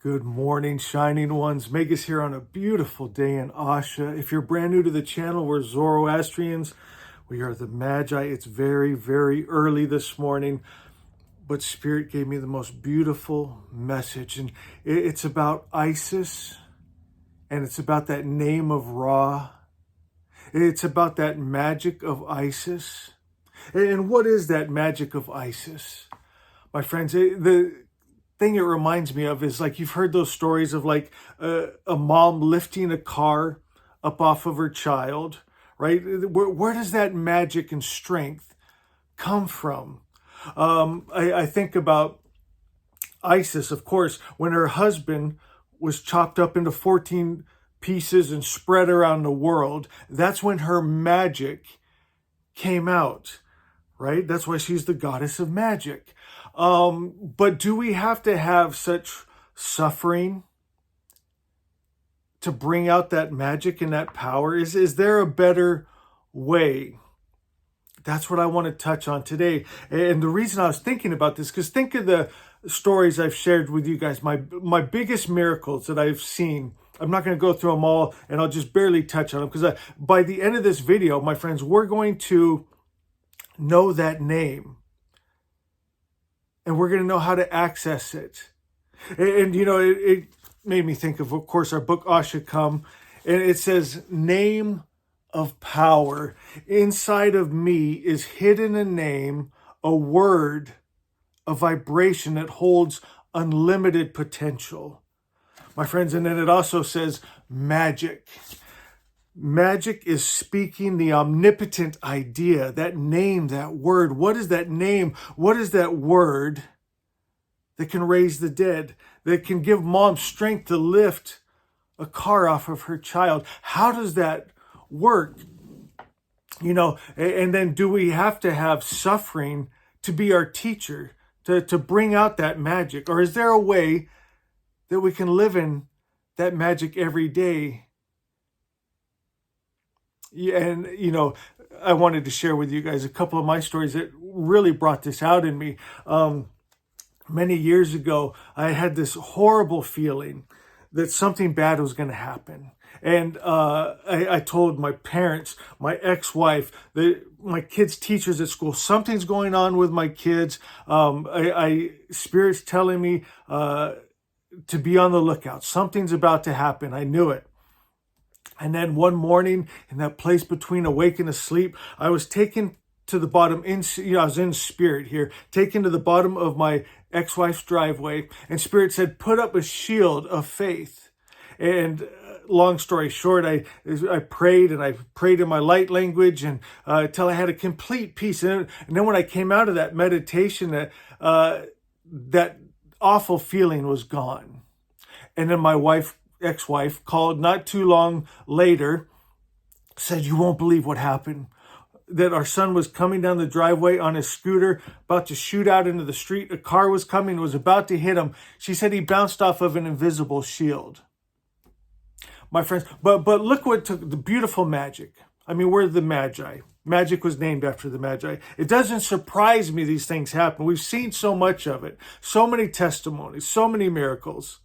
Good morning, shining ones. Megas here on a beautiful day in Asha. If you're brand new to the channel, we're Zoroastrians. We are the Magi. It's very, very early this morning, but Spirit gave me the most beautiful message. And it's about Isis, and it's about that name of Ra. It's about that magic of Isis. And what is that magic of Isis? My friends, the thing it reminds me of is like you've heard those stories of like a mom lifting a car up off of her child, right? Where does that magic and strength come from? I think about Isis, of course, when her husband was chopped up into 14 pieces and spread around the world. That's when her magic came out, right? That's why she's the goddess of magic. But do we have to have such suffering to bring out that magic and that power? Is there a better way? That's what I want to touch on today. And the reason I was thinking about this, because think of the stories I've shared with you guys, my biggest miracles that I've seen. I'm not going to go through them all, and I'll just barely touch on them, because by the end of this video, my friends, we're going to know that name. And we're going to know how to access it. And you know, it made me think of course, our book, Asha Come. And it says, name of power. Inside of me is hidden a name, a word, a vibration that holds unlimited potential. My friends, and then it also says magic. Magic is speaking the omnipotent idea, that name, that word. What is that name? What is that word that can raise the dead, that can give mom strength to lift a car off of her child? How does that work? You know, and then do we have to have suffering to be our teacher, to bring out that magic? Or is there a way that we can live in that magic every day? Yeah, and you know, I wanted to share with you guys a couple of my stories that really brought this out in me. Many years ago, I had this horrible feeling that something bad was going to happen. And I told my parents, my ex-wife, my kids' teachers at school, something's going on with my kids. Spirit's telling me to be on the lookout. Something's about to happen. I knew it. And then one morning, in that place between awake and asleep, I was taken to the bottom, I was in spirit here, taken to the bottom of my ex-wife's driveway, and Spirit said, put up a shield of faith. And long story short, I prayed, and I prayed in my light language, and until I had a complete peace. And then when I came out of that meditation, that awful feeling was gone. And then my ex-wife called not too long later, said, you won't believe what happened. That our son was coming down the driveway on his scooter, about to shoot out into the street. A car was coming, was about to hit him. She said he bounced off of an invisible shield. My friends, but look what took the beautiful magic. I mean, we're the Magi. Magic was named after the Magi. It doesn't surprise me these things happen. We've seen so much of it. So many testimonies, so many miracles.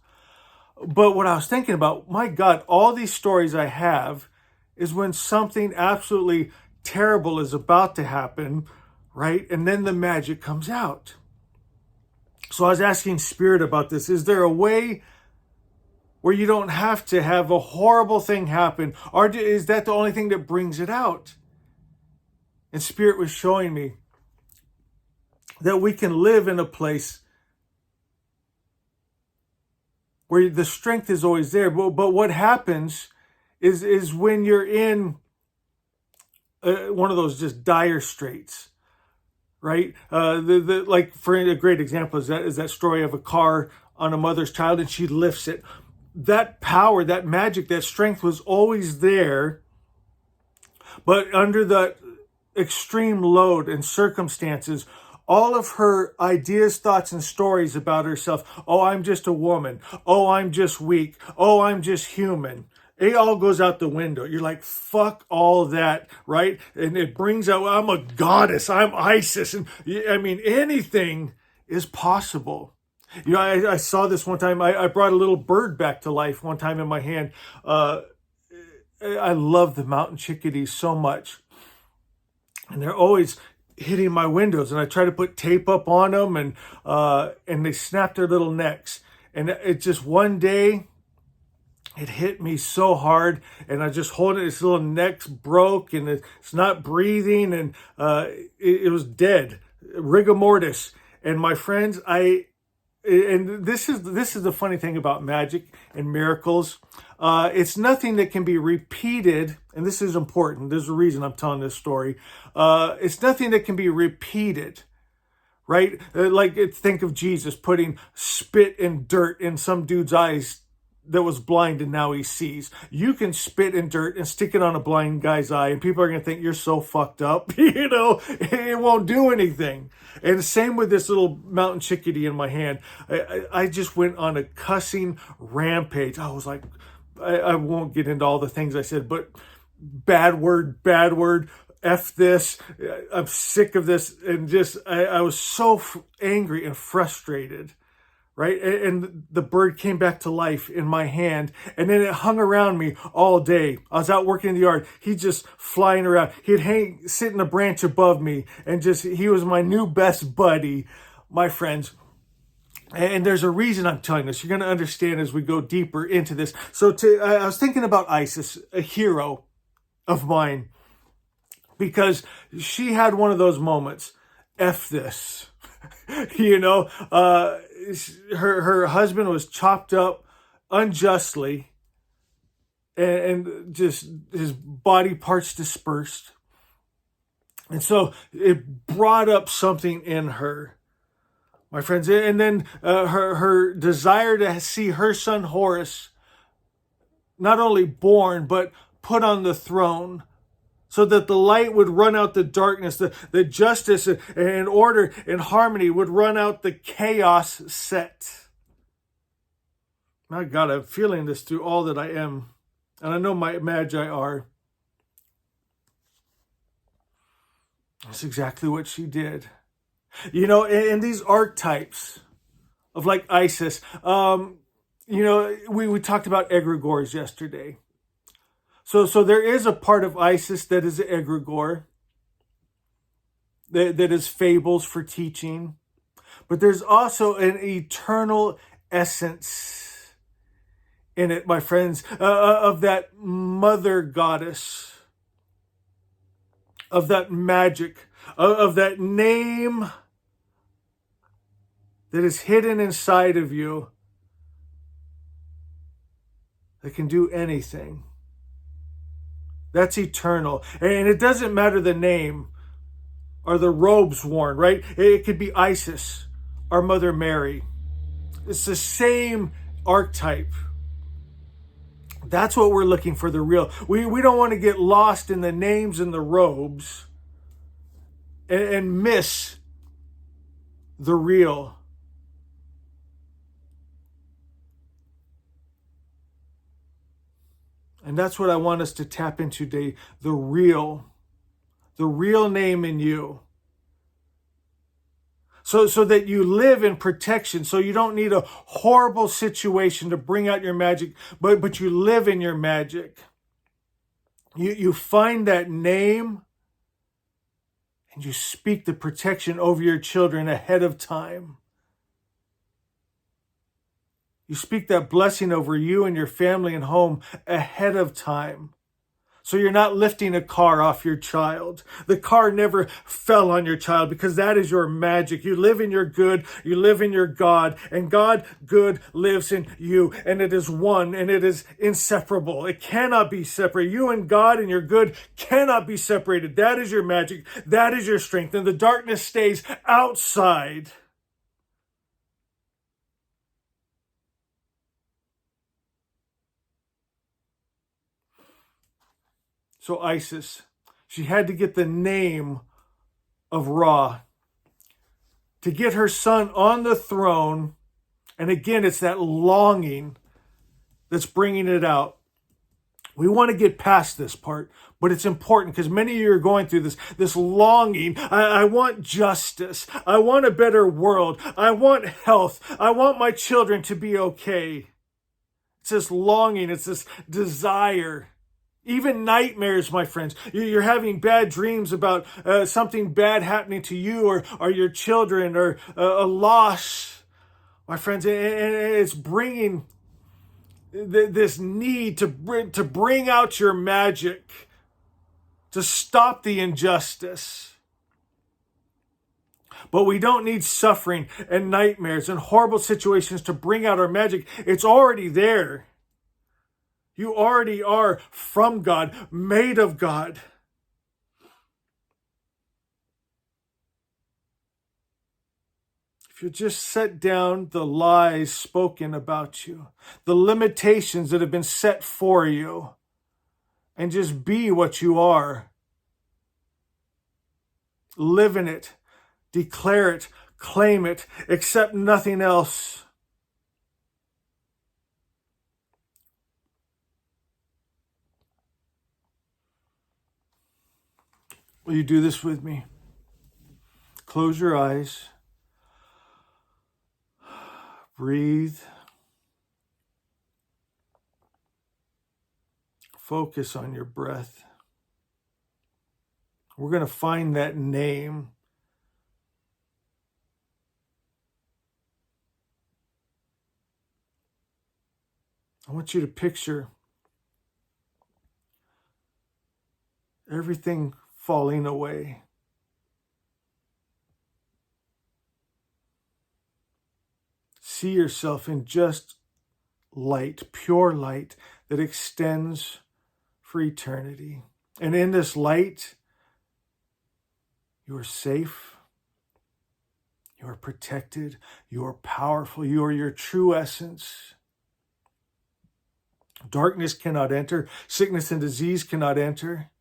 But what I was thinking about, my God, all these stories I have is when something absolutely terrible is about to happen, right? And then the magic comes out. So I was asking Spirit about this. Is there a way where you don't have to have a horrible thing happen? Or is that the only thing that brings it out? And Spirit was showing me that we can live in a place where the strength is always there. But what happens is when you're in one of those just dire straits, right? Like for a great example is that story of a car on a mother's child, and she lifts it. That power, that magic, that strength was always there, but under the extreme load and circumstances, all of her ideas, thoughts, and stories about herself. Oh, I'm just a woman. Oh, I'm just weak. Oh, I'm just human. It all goes out the window. You're like, fuck all that, right? And it brings out, I'm a goddess. I'm Isis. And I mean, anything is possible. I saw this one time. I brought a little bird back to life one time in my hand. I love the mountain chickadees so much. And they're always hitting my windows. And I try to put tape up on them, and they snap their little necks. And it just one day, it hit me so hard, and I just hold it. Its little neck's broke, and it's not breathing, and it was dead, rigor mortis. And my friends, this is the funny thing about magic and miracles. It's nothing that can be repeated, and this is important. There's a reason I'm telling this story. It's nothing that can be repeated. Right? Like, think of Jesus putting spit and dirt in some dude's eyes that was blind and now he sees. You can spit in dirt and stick it on a blind guy's eye, and people are going to think you're so fucked up. It won't do anything. And same with this little mountain chickadee in my hand. I just went on a cussing rampage. I was like, I won't get into all the things I said, but bad word, F this, I'm sick of this. And just, I was so angry and frustrated. Right? And the bird came back to life in my hand, and then it hung around me all day. I was out working in the yard. He'd just flying around. He'd sit in a branch above me, and he was my new best buddy, my friends. And there's a reason I'm telling this. You're going to understand as we go deeper into this. So I was thinking about Isis, a hero of mine, because she had one of those moments. F this. Her husband was chopped up unjustly, and just his body parts dispersed. And so it brought up something in her, my friends. And then her desire to see her son Horus not only born, but put on the throne, so that the light would run out the darkness, the justice and order and harmony would run out the chaos set. My God, I'm feeling this through all that I am. And I know my magi are. That's exactly what she did. In these archetypes of like Isis, we talked about egregores yesterday. So there is a part of Isis that is egregore, that is fables for teaching. But there's also an eternal essence in it, my friends, of that mother goddess, of that magic, of that name that is hidden inside of you that can do anything. That's eternal. And it doesn't matter the name or the robes worn, right? It could be Isis or Mother Mary. It's the same archetype. That's what we're looking for, the real. We don't want to get lost in the names and the robes and miss the real. And that's what I want us to tap into today, the real name in you. So that you live in protection, so you don't need a horrible situation to bring out your magic, but you live in your magic. You find that name, and you speak the protection over your children ahead of time. You speak that blessing over you and your family and home ahead of time. So you're not lifting a car off your child. The car never fell on your child, because that is your magic. You live in your good, you live in your God, and God good lives in you. And it is one, and it is inseparable. It cannot be separate. You and God and your good cannot be separated. That is your magic. That is your strength. And the darkness stays outside. So Isis, she had to get the name of Ra to get her son on the throne. And again, it's that longing that's bringing it out. We want to get past this part, but it's important because many of you are going through this longing. I want justice. I want a better world. I want health. I want my children to be okay. It's this longing. It's this desire. Even nightmares, my friends. You're having bad dreams about something bad happening to you or your children or a loss. My friends, and it's bringing this need to bring out your magic, to stop the injustice. But we don't need suffering and nightmares and horrible situations to bring out our magic. It's already there. You already are from God, made of God. If you just set down the lies spoken about you, the limitations that have been set for you, and just be what you are. Live in it, declare it, claim it, accept nothing else. Will you do this with me? Close your eyes. Breathe. Focus on your breath. We're going to find that name. I want you to picture everything falling away. See yourself in just light, pure light that extends for eternity. And in this light, you are safe, you are protected, you are powerful, you are your true essence. Darkness cannot enter, sickness and disease cannot enter.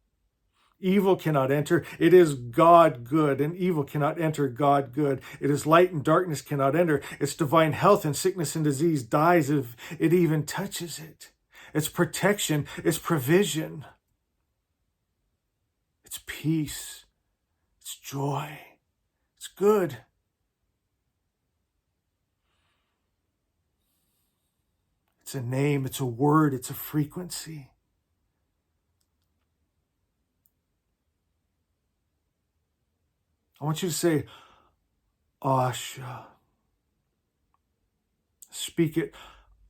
Evil cannot enter. It is God good, and evil cannot enter God good. It is light and darkness cannot enter. It's divine health, and sickness and disease dies if it even touches it. It's protection. It's provision. It's peace. It's joy. It's good. It's a name. It's a word. It's a frequency. I want you to say, Asha. Speak it,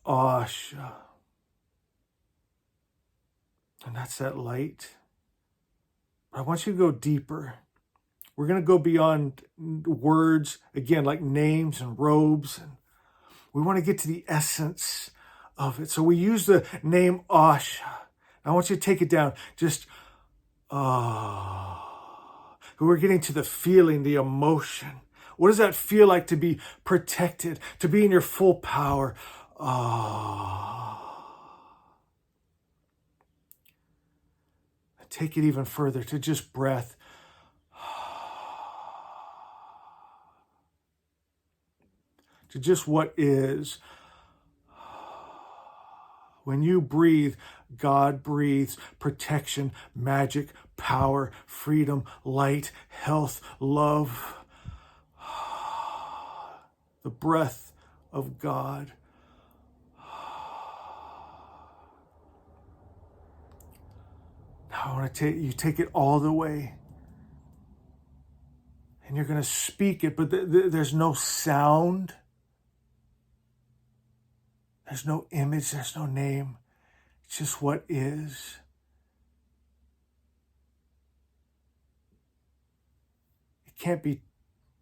Asha. And that's that light. But I want you to go deeper. We're going to go beyond words, again, like names and robes. And we want to get to the essence of it. So we use the name Asha. I want you to take it down. Just, We're getting to the feeling, the emotion. What does that feel like to be protected, to be in your full power? Take it even further to just breath. To just what is. When you breathe, God breathes protection, magic, power, freedom, light, health, love. The breath of God. Now I want to take it all the way. And you're going to speak it, but there's no sound. There's no image, there's no name. It's just what is. It can't be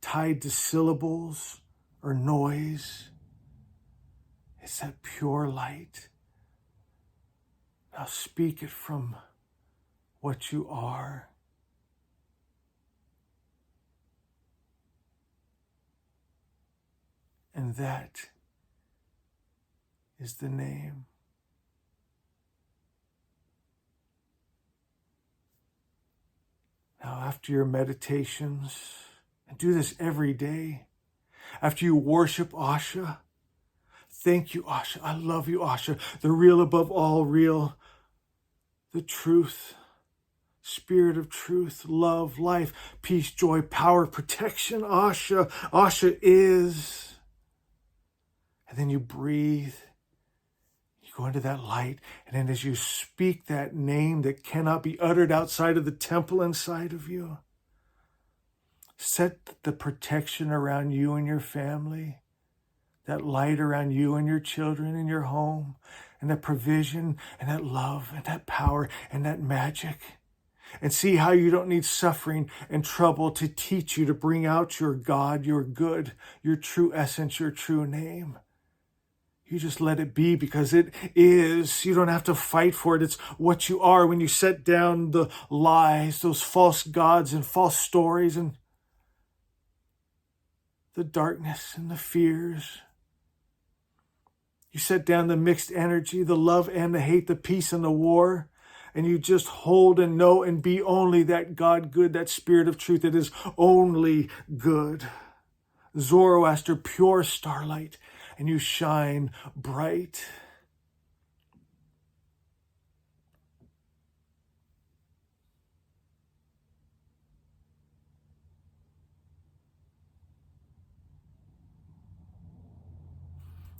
tied to syllables or noise. It's that pure light. Now speak it from what you are. And that is the name. Now, after your meditations, and do this every day, after you worship Asha, thank you, Asha. I love you, Asha. The real above all real. the truth, Spirit of truth, love, life, peace, joy, power, protection. Asha. Asha is. And then you breathe. You go into that light. And then as you speak that name that cannot be uttered outside of the temple inside of you, set the protection around you and your family, that light around you and your children and your home, and that provision and that love and that power and that magic. And see how you don't need suffering and trouble to teach you to bring out your God, your good, your true essence, your true name. You just let it be because it is. You don't have to fight for it. It's what you are when you set down the lies, those false gods and false stories and the darkness and the fears. You set down the mixed energy, the love and the hate, the peace and the war. And you just hold and know and be only that God good, that Spirit of truth that is only good. Zoroaster, pure starlight, and you shine bright.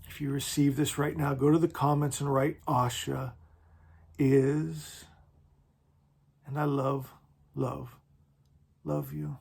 If you receive this right now, go to the comments and write Asha is. And I love you.